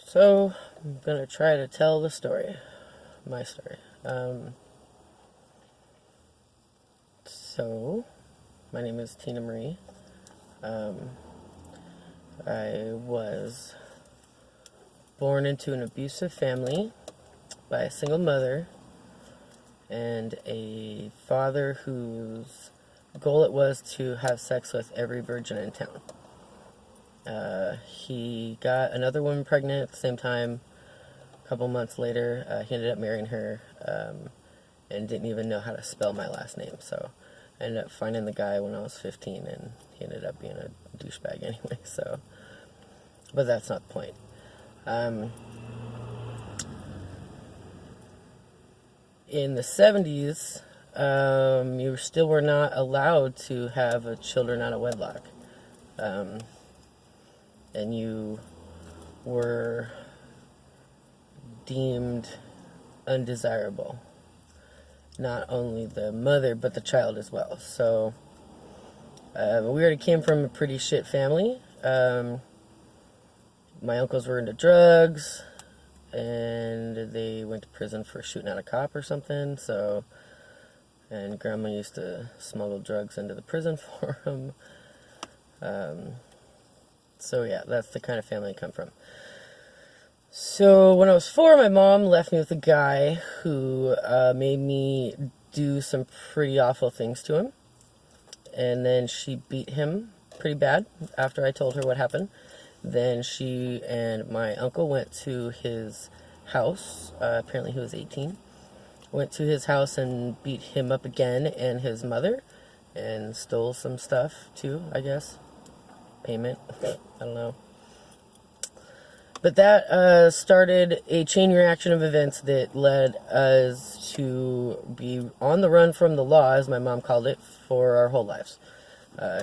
So, I'm gonna try to tell the story, my story. So, my name is Tina Marie. Um, I was born into an abusive family by a single mother and a father whose goal it was to have sex with every virgin in town. He got another woman pregnant at the same time. A couple months later, he ended up marrying her and didn't even know how to spell my last name. So I ended up finding the guy when I was 15, and he ended up being a douchebag anyway. So, but that's not the point. In the 70s, you still were not allowed to have children out of wedlock. And you were deemed undesirable. Not only the mother, but the child as well. So, we already came from a pretty shit family. My uncles were into drugs, and they went to prison for shooting at a cop or something. So, and Grandma used to smuggle drugs into the prison for them. So yeah, that's the kind of family I come from. So when I was 4, my mom left me with a guy who made me do some pretty awful things to him. And then she beat him pretty bad after I told her what happened. Then she and my uncle went to his house. Apparently he was 18. Went to his house and beat him up again and his mother. And stole some stuff too, I guess. Payment. I don't know. But that started a chain reaction of events that led us to be on the run from the law, as my mom called it, for our whole lives.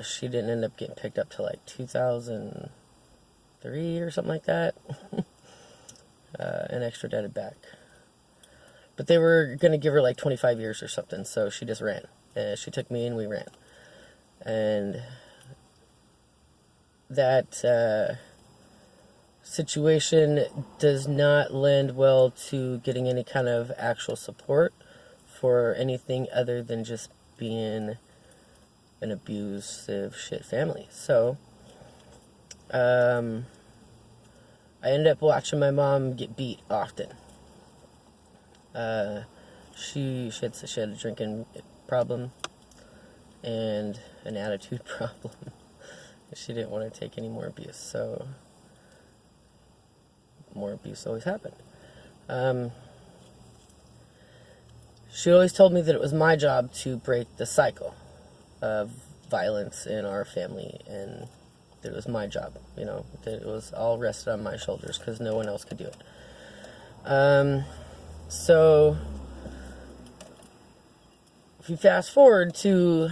She didn't end up getting picked up till like 2003 or something like that, and extradited back. But they were going to give her like 25 years or something, so she just ran. She took me and we ran. And that situation does not lend well to getting any kind of actual support for anything other than just being an abusive shit family. So, I ended up watching my mom get beat often. She had a drinking problem and an attitude problem. She didn't want to take any more abuse, so more abuse always happened. She always told me that it was my job to break the cycle of violence in our family, and that it was my job, that it was all rested on my shoulders because no one else could do it. So, if you fast forward to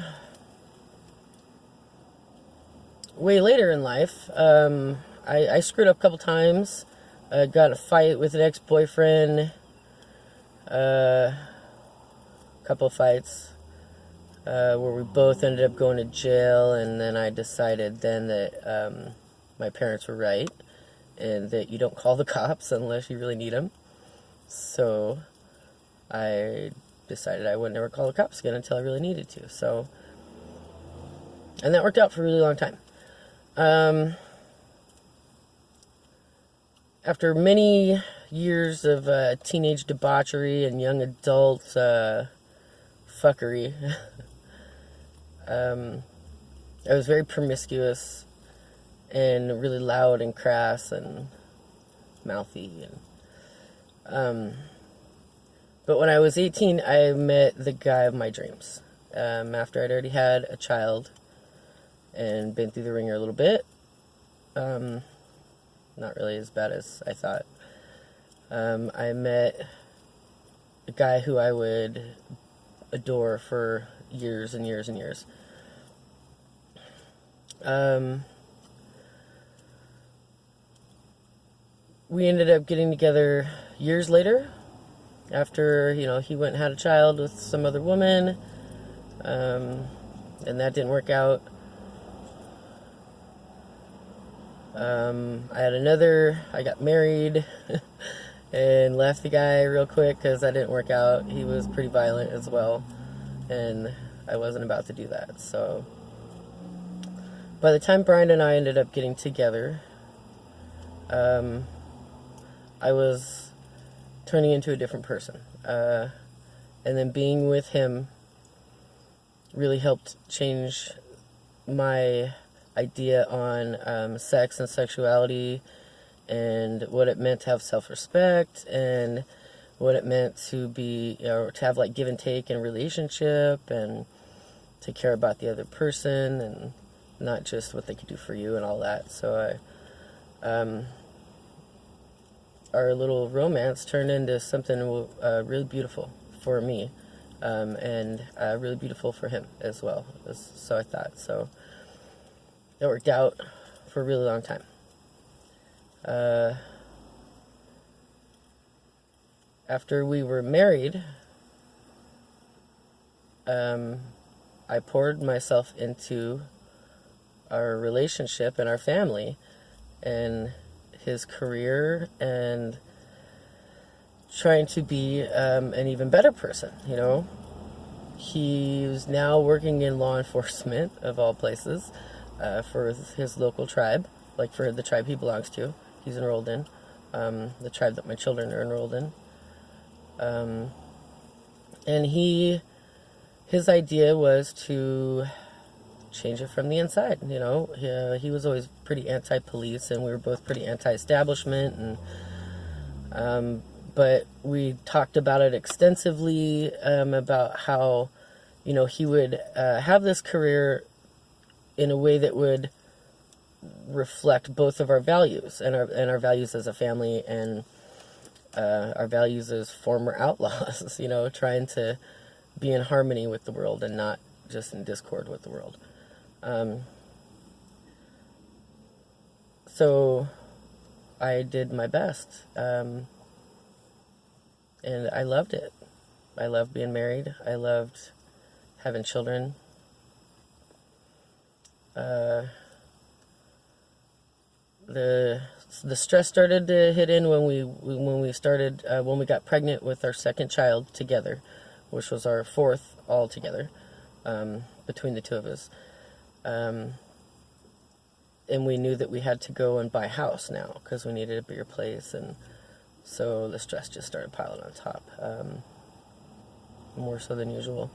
way later in life, I screwed up a couple times. I got in a fight with an ex-boyfriend. A couple of fights where we both ended up going to jail, and then I decided then that my parents were right, and that you don't call the cops unless you really need them. So I decided I would never call the cops again until I really needed to. So, and that worked out for a really long time. After many years of teenage debauchery and young adult fuckery, I was very promiscuous and really loud and crass and mouthy. But when I was 18, I met the guy of my dreams. After I'd already had a child and been through the ringer a little bit. Not really as bad as I thought. I met a guy who I would adore for years and years and years. We ended up getting together years later, after, he went and had a child with some other woman, and that didn't work out. I got married and left the guy real quick because that didn't work out. He was pretty violent as well, and I wasn't about to do that. So by the time Brian and I ended up getting together, I was turning into a different person. And then being with him really helped change my idea on sex and sexuality, and what it meant to have self-respect, and what it meant to be, to have like give and take in a relationship, and to care about the other person, and not just what they could do for you and all that. So our little romance turned into something really beautiful for me, and really beautiful for him as well. So I thought. So it worked out for a really long time. After we were married, I poured myself into our relationship and our family and his career, and trying to be an even better person. He's now working in law enforcement, of all places, for his local tribe, like for the tribe he belongs to. He's enrolled in, the tribe that my children are enrolled in. And his idea was to change it from the inside. He was always pretty anti-police, and we were both pretty anti-establishment, and but we talked about it extensively, about how he would have this career in a way that would reflect both of our values, and our values as a family, and our values as former outlaws. Trying to be in harmony with the world and not just in discord with the world. So I did my best, and I loved it. I loved being married. I loved having children. The stress started to hit in when we got pregnant with our second child together, which was our fourth all together, between the two of us. And we knew that we had to go and buy a house now because we needed a bigger place, and so the stress just started piling on top, more so than usual.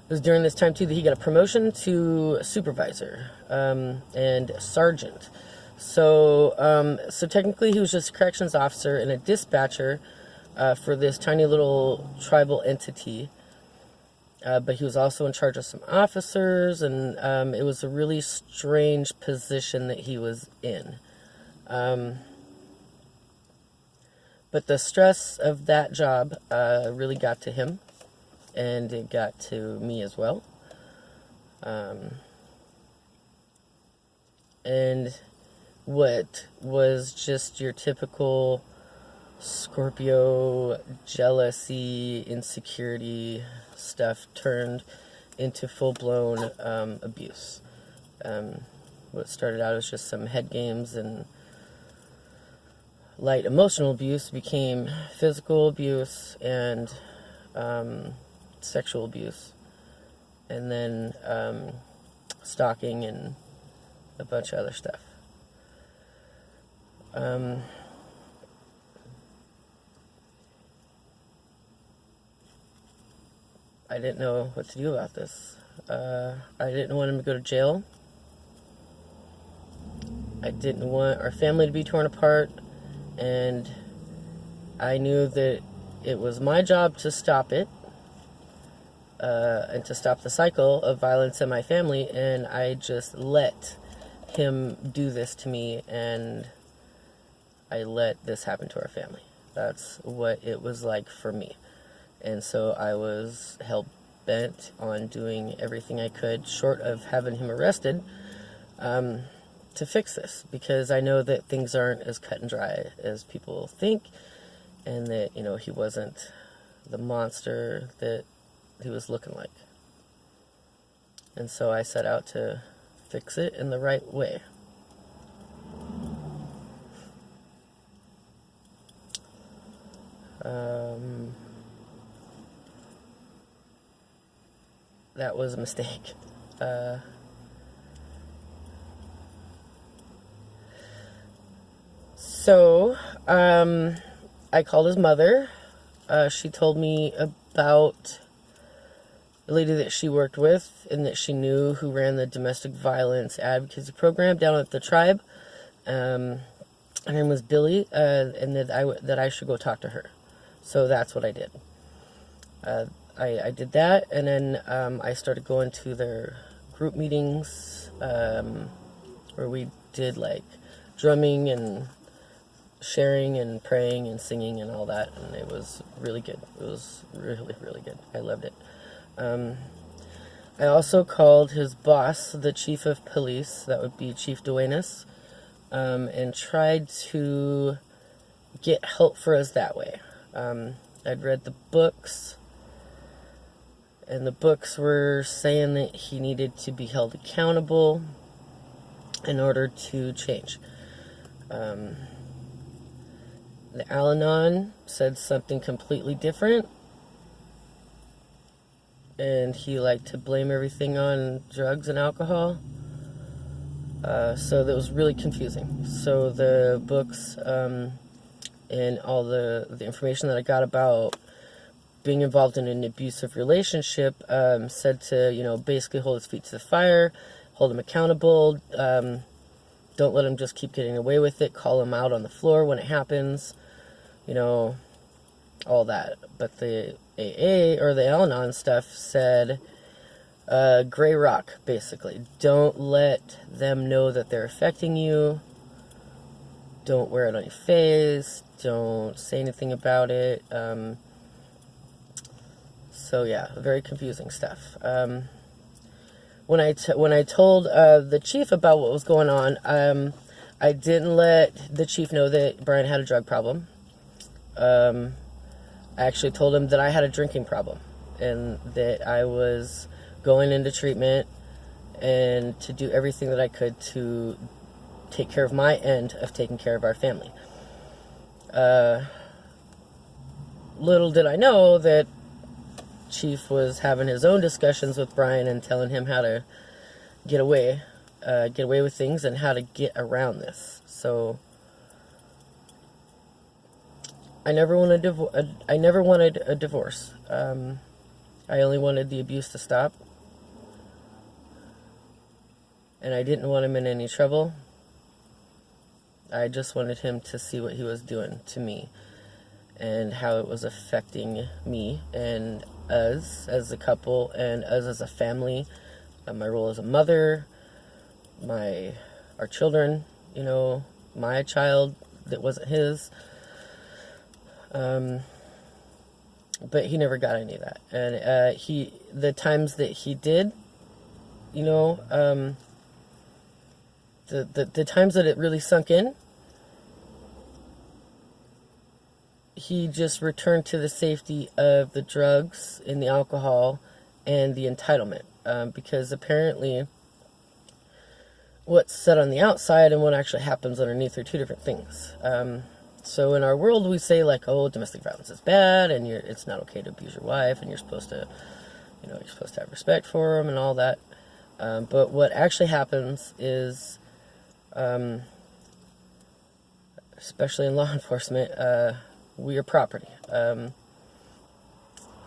It was during this time too that he got a promotion to supervisor, and sergeant. So technically he was just a corrections officer and a dispatcher for this tiny little tribal entity. But he was also in charge of some officers, and it was a really strange position that he was in. But the stress of that job really got to him, and it got to me as well. And what was just your typical Scorpio jealousy, insecurity stuff turned into full-blown abuse. What started out as just some head games and light emotional abuse became physical abuse and sexual abuse, and then stalking and a bunch of other stuff. I didn't know what to do about this. I didn't want him to go to jail. I didn't want our family to be torn apart, and I knew that it was my job to stop it, and to stop the cycle of violence in my family, and I just let him do this to me, and I let this happen to our family. That's what it was like for me. And so I was hell-bent on doing everything I could, short of having him arrested, to fix this. Because I know that things aren't as cut and dry as people think, and that, he wasn't the monster that he was looking like. And so I set out to fix it in the right way. That was a mistake. So, I called his mother. She told me about the lady that she worked with and that she knew who ran the domestic violence advocacy program down at the tribe. Her name was Billy, and that I should go talk to her. So that's what I did. I did that, and then I started going to their group meetings where we did like drumming and sharing and praying and singing and all that, and it was really good. It was really, really good. I loved it. I also called his boss, the chief of police, that would be Chief Duenas, and tried to get help for us that way. I'd read the books, and the books were saying that he needed to be held accountable in order to change. The Al-Anon said something completely different, and he liked to blame everything on drugs and alcohol. So that was really confusing. So the books and all the information that I got about being involved in an abusive relationship said to, basically hold his feet to the fire, hold him accountable, don't let him just keep getting away with it, call him out on the floor when it happens, all that. But the AA or the Al-Anon stuff said gray rock, basically. Don't let them know that they're affecting you. Don't wear it on your face. Don't say anything about it. So yeah, very confusing stuff. When I told the chief about what was going on, I didn't let the chief know that Brian had a drug problem. I actually told him that I had a drinking problem and that I was going into treatment and to do everything that I could to take care of my end of taking care of our family. Little did I know that Chief was having his own discussions with Brian and telling him how to get away with things and how to get around this. So I never wanted a divorce. I only wanted the abuse to stop, and I didn't want him in any trouble. I just wanted him to see what he was doing to me and how it was affecting me and us as a couple and us as a family, my role as a mother, our children, my child that wasn't his. But he never got any of that. And the times that he did, the times that it really sunk in, he just returned to the safety of the drugs and the alcohol and the entitlement. Because apparently what's said on the outside and what actually happens underneath are two different things. So in our world, we say like, oh, domestic violence is bad, and it's not okay to abuse your wife, and you're supposed to have respect for them and all that. But what actually happens is, especially in law enforcement, we are property. I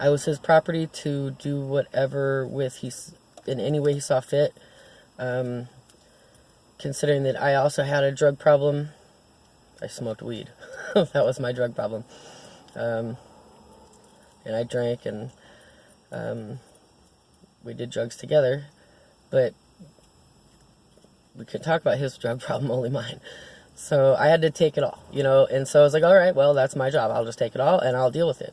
was his property to do whatever in any way he saw fit. Considering that I also had a drug problem, I smoked weed. That was my drug problem. And I drank, and we did drugs together, but we couldn't talk about his drug problem, only mine. So I had to take it all, and so I was like, all right, well, that's my job. I'll just take it all, and I'll deal with it.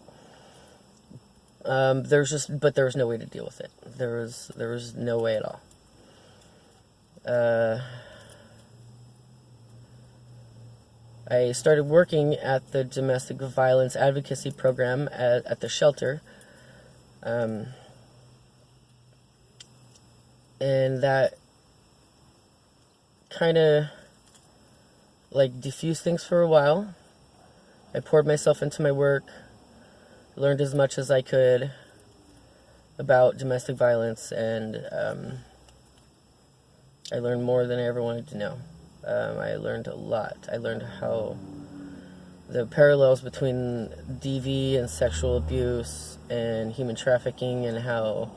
But there was no way to deal with it. There was no way at all. I started working at the domestic violence advocacy program at the shelter. And that kind of diffused things for a while. I poured myself into my work. learned as much as I could about domestic violence, and I learned more than I ever wanted to know. I learned a lot. I learned how the parallels between DV and sexual abuse and human trafficking, and how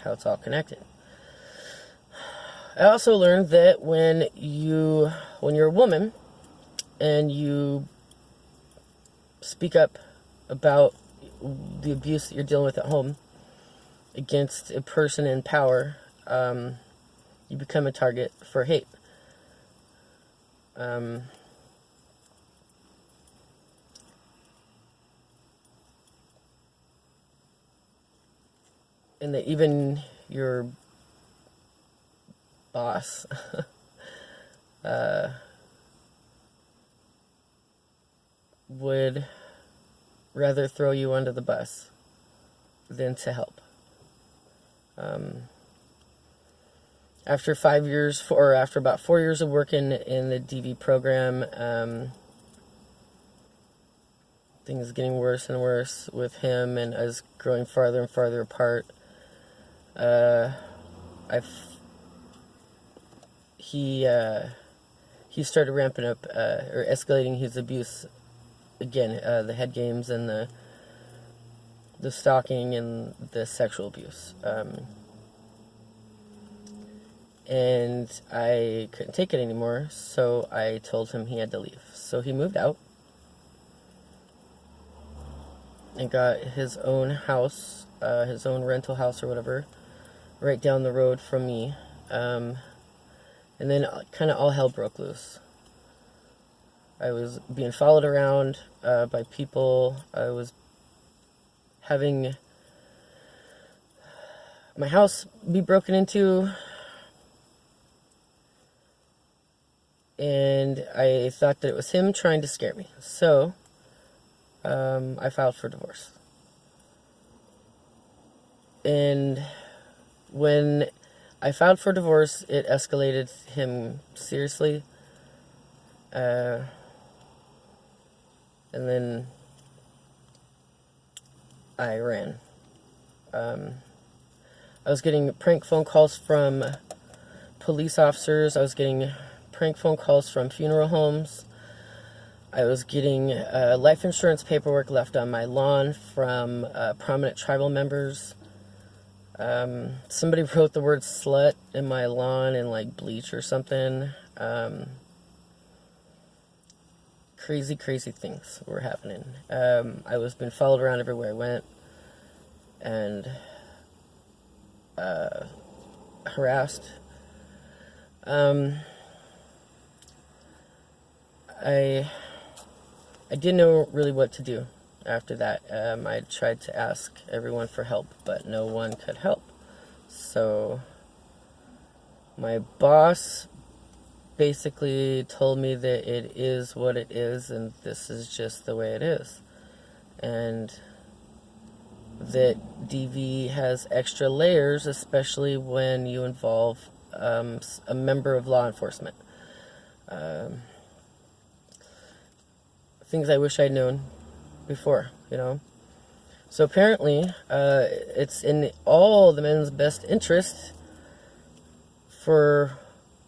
it's all connected. I also learned that when you're a woman and you speak up about the abuse that you're dealing with at home against a person in power, you become a target for hate. And that even your boss would rather throw you under the bus than to help. After about 4 years of working in the DV program, things getting worse and worse with him, and us growing farther and farther apart. He started ramping up or escalating his abuse again, the head games and the stalking and the sexual abuse. And I couldn't take it anymore, so I told him he had to leave. So he moved out and got his own house, his own rental house or whatever, right down the road from me. And then kind of all hell broke loose. I was being followed around by people. I was having my house be broken into. And I thought that it was him trying to scare me. So I filed for divorce. And when I filed for divorce, it escalated him seriously. And then I ran. I was getting prank phone calls from police officers. I was getting prank phone calls from funeral homes. I was getting life insurance paperwork left on my lawn from prominent tribal members. Somebody wrote the word slut in my lawn in like bleach or something. Crazy things were happening. I was being followed around everywhere I went and harassed. I didn't know really what to do after that. I tried to ask everyone for help, but no one could help. So my boss basically told me that it is what it is, and this is just the way it is. And that DV has extra layers, especially when you involve a member of law enforcement. Things I wish I'd known before, you know. So apparently, it's in all the men's best interest for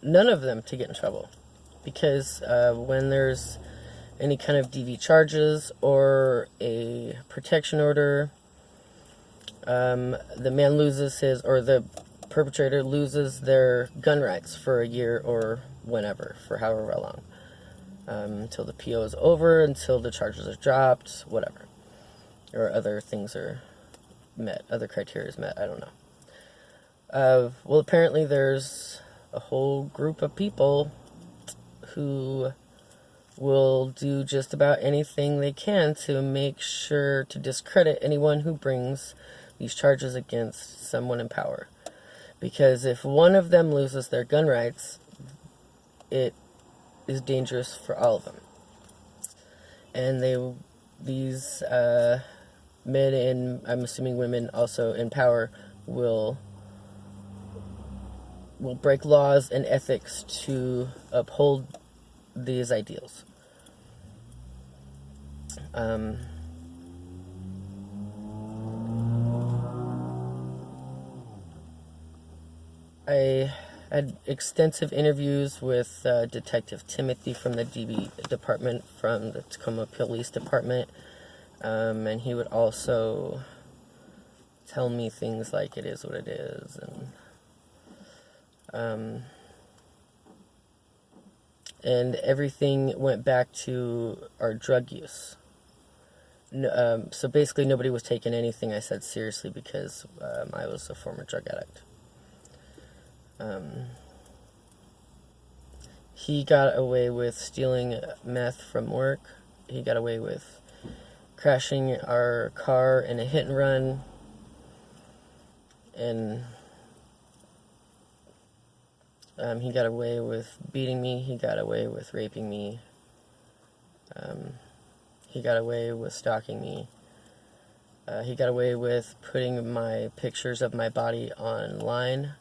none of them to get in trouble. Because when there's any kind of DV charges or a protection order, the man loses the perpetrator loses their gun rights for a year or whenever, for however long. Until the PO is over, until the charges are dropped, whatever. Or other things are met, other criteria is met, I don't know. Well, apparently there's a whole group of people who will do just about anything they can to make sure to discredit anyone who brings these charges against someone in power. Because if one of them loses their gun rights, it is dangerous for all of them. And these men, and I'm assuming women also in power, will break laws and ethics to uphold these ideals. I had extensive interviews with Detective Timothy from the DB department, from the Tacoma Police Department, and he would also tell me things like it is what it is, and everything went back to our drug use. So basically nobody was taking anything I said seriously because I was a former drug addict. He got away with stealing meth from work. He got away with crashing our car in a hit and run. And he got away with beating me. He got away with raping me. He got away with stalking me. He got away with putting my pictures of my body online.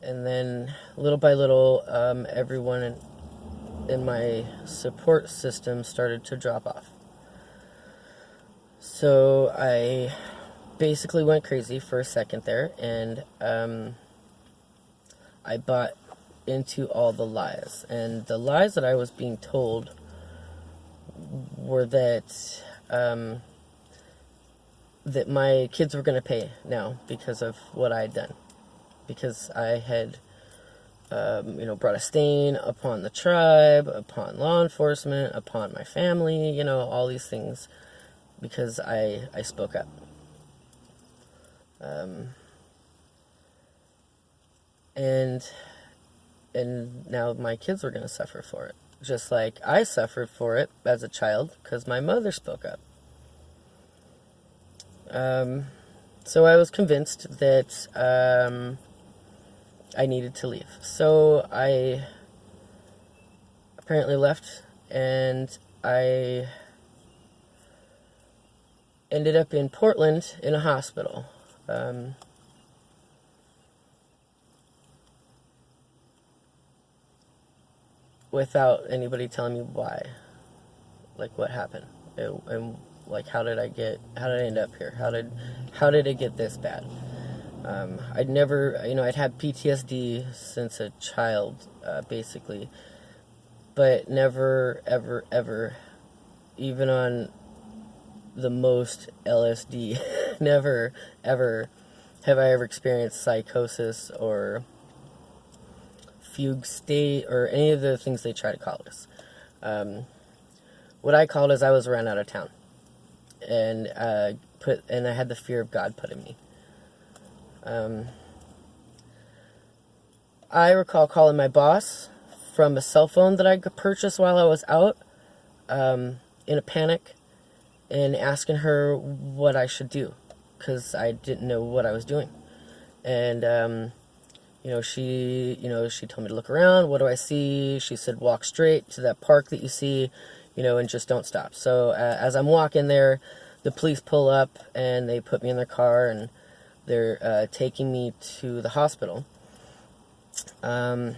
And then, little by little, everyone in my support system started to drop off. So I basically went crazy for a second there, and I bought into all the lies. And the lies that I was being told were that that my kids were going to pay now because of what I had done. Because I had, brought a stain upon the tribe, upon law enforcement, upon my family, all these things, because I spoke up. And now my kids were going to suffer for it. Just like I suffered for it as a child because my mother spoke up. So I was convinced that I needed to leave. So I apparently left, and I ended up in Portland in a hospital. Without anybody telling me why, like what happened, and like how did I end up here? How did it get this bad? I'd never, I'd had PTSD since a child, basically, but never, ever, ever, even on the most LSD, never, ever have I ever experienced psychosis or fugue state or any of the things they try to call us. What I called is I was ran out of town, and I had the fear of God put in me. I recall calling my boss from a cell phone that I purchased while I was out, in a panic, and asking her what I should do, because I didn't know what I was doing. And she told me to look around. What do I see? She said, walk straight to that park that you see, and just don't stop. So as I'm walking there, the police pull up and they put me in their car, and they're taking me to the hospital. I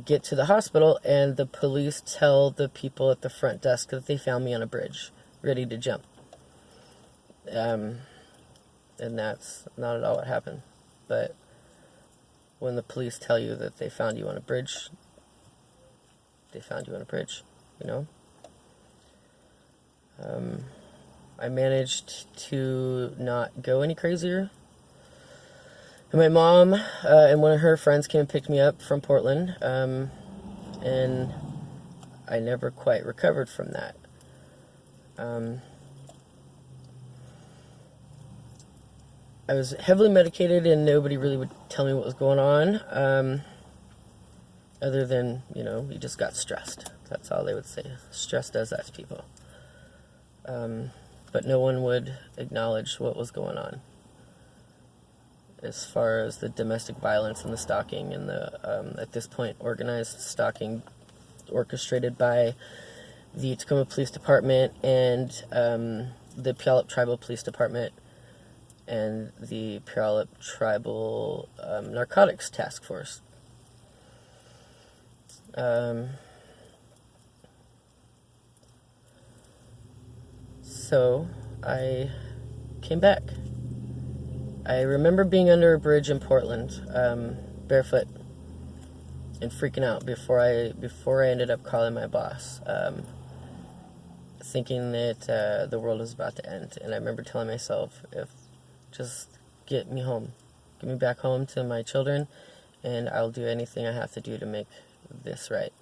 get to the hospital, and the police tell the people at the front desk that they found me on a bridge, ready to jump. And that's not at all what happened. But when the police tell you that they found you on a bridge, they found you on a bridge, I managed to not go any crazier. And my mom and one of her friends came and picked me up from Portland, and I never quite recovered from that. I was heavily medicated, and nobody really would tell me what was going on, other than, you just got stressed. That's all they would say. Stress does that to people. But no one would acknowledge what was going on as far as the domestic violence and the stalking and the, at this point, organized stalking orchestrated by the Tacoma Police Department and the Puyallup Tribal Police Department and the Puyallup Tribal Narcotics Task Force. So I came back. I remember being under a bridge in Portland, barefoot, and freaking out before I ended up calling my boss, thinking that the world was about to end. And I remember telling myself, if just get me home, get me back home to my children, and I'll do anything I have to do to make this right.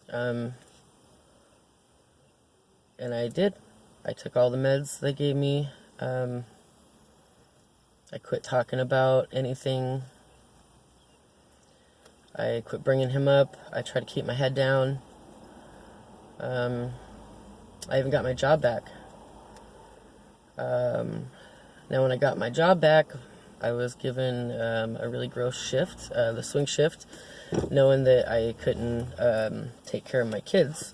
And I did. I took all the meds they gave me. I quit talking about anything. I quit bringing him up. I tried to keep my head down. I even got my job back. Now, when I got my job back, I was given a really gross shift, the swing shift, knowing that I couldn't take care of my kids,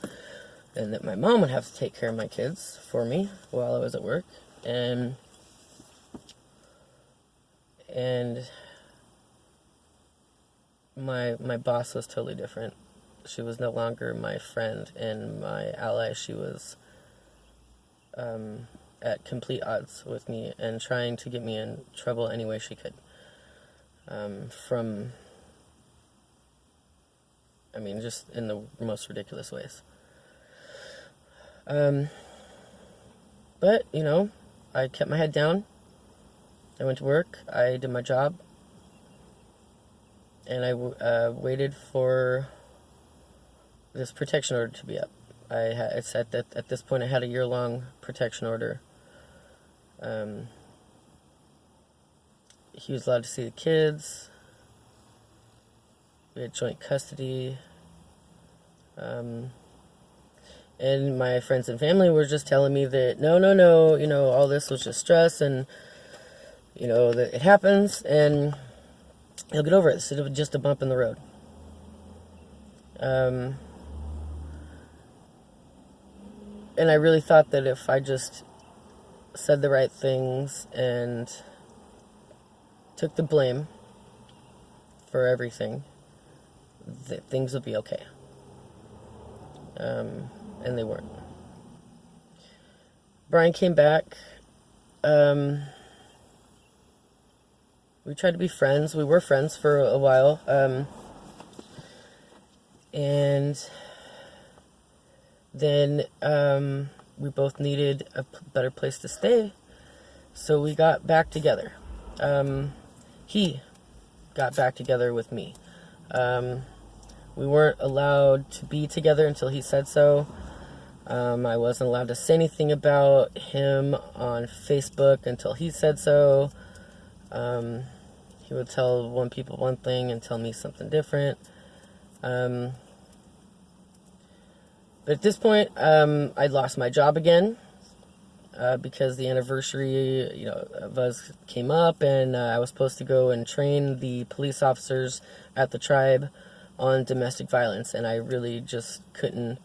and that my mom would have to take care of my kids for me while I was at work. And my boss was totally different. She was no longer my friend and my ally. She was at complete odds with me and trying to get me in trouble any way she could. Just in the most ridiculous ways. But, I kept my head down. I went to work. I did my job. And I waited for this protection order to be up. It's at this point I had a year-long protection order. He was allowed to see the kids. We had joint custody. And my friends and family were just telling me that no, all this was just stress, and that it happens and he'll get over it. It's just a bump in the road. And I really thought that if I just said the right things and took the blame for everything, that things would be okay. And they weren't. Brian came back. We tried to be friends. We were friends for a while. And then we both needed a better place to stay. So we got back together. He got back together with me. We weren't allowed to be together until he said so. I wasn't allowed to say anything about him on Facebook until he said so. He would tell one people one thing and tell me something different. But at this point, I'd lost my job again because the anniversary, of us came up, and I was supposed to go and train the police officers at the tribe on domestic violence, and I really just couldn't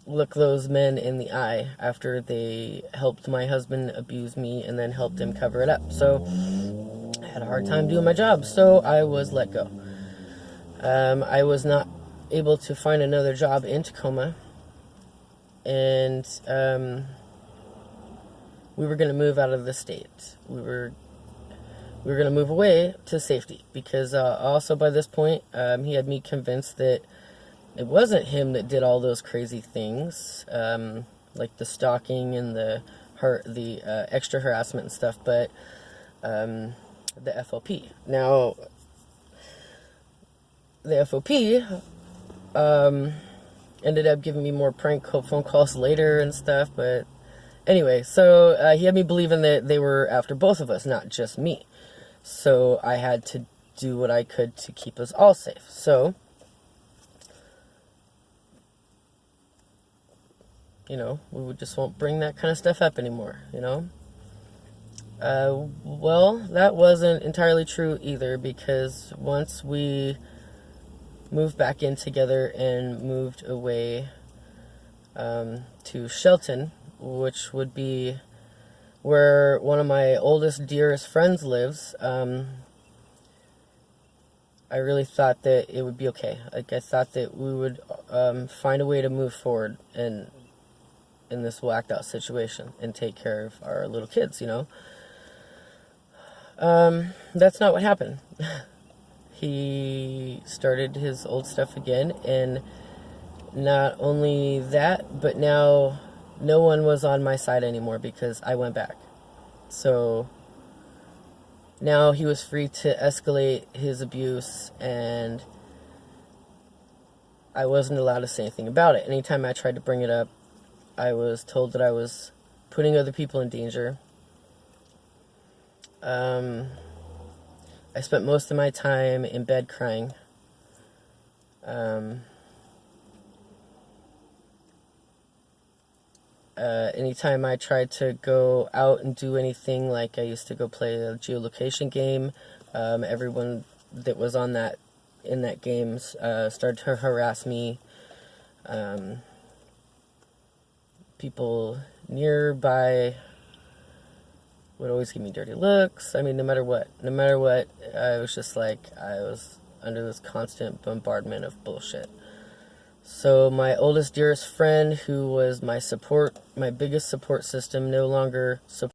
look those men in the eye after they helped my husband abuse me and then helped him cover it up. So I had a hard time doing my job, so I was let go. I was not able to find another job in Tacoma, and we were going to move out of the state. We were going to move away to safety because also by this point he had me convinced that it wasn't him that did all those crazy things, like the stalking and the extra harassment and stuff, but the FOP. Now, the FOP ended up giving me more prank phone calls later and stuff, but anyway, so he had me believing that they were after both of us, not just me. So I had to do what I could to keep us all safe. So, we just won't bring that kind of stuff up anymore, Well, that wasn't entirely true either, because once we moved back in together and moved away to Shelton, which would be where one of my oldest, dearest friends lives, I really thought that it would be okay. Like, I thought that we would find a way to move forward, and in this whacked out situation and take care of our little kids, you know. That's not what happened. He started his old stuff again, and not only that, but now no one was on my side anymore because I went back. So now he was free to escalate his abuse, and I wasn't allowed to say anything about it. Anytime I tried to bring it up, I was told that I was putting other people in danger. I spent most of my time in bed crying. Anytime I tried to go out and do anything, like I used to go play a geolocation game, everyone that was in that game started to harass me. People nearby would always give me dirty looks. I mean, no matter what, I was just like, I was under this constant bombardment of bullshit. So my oldest, dearest friend, who was my biggest support system, no longer supports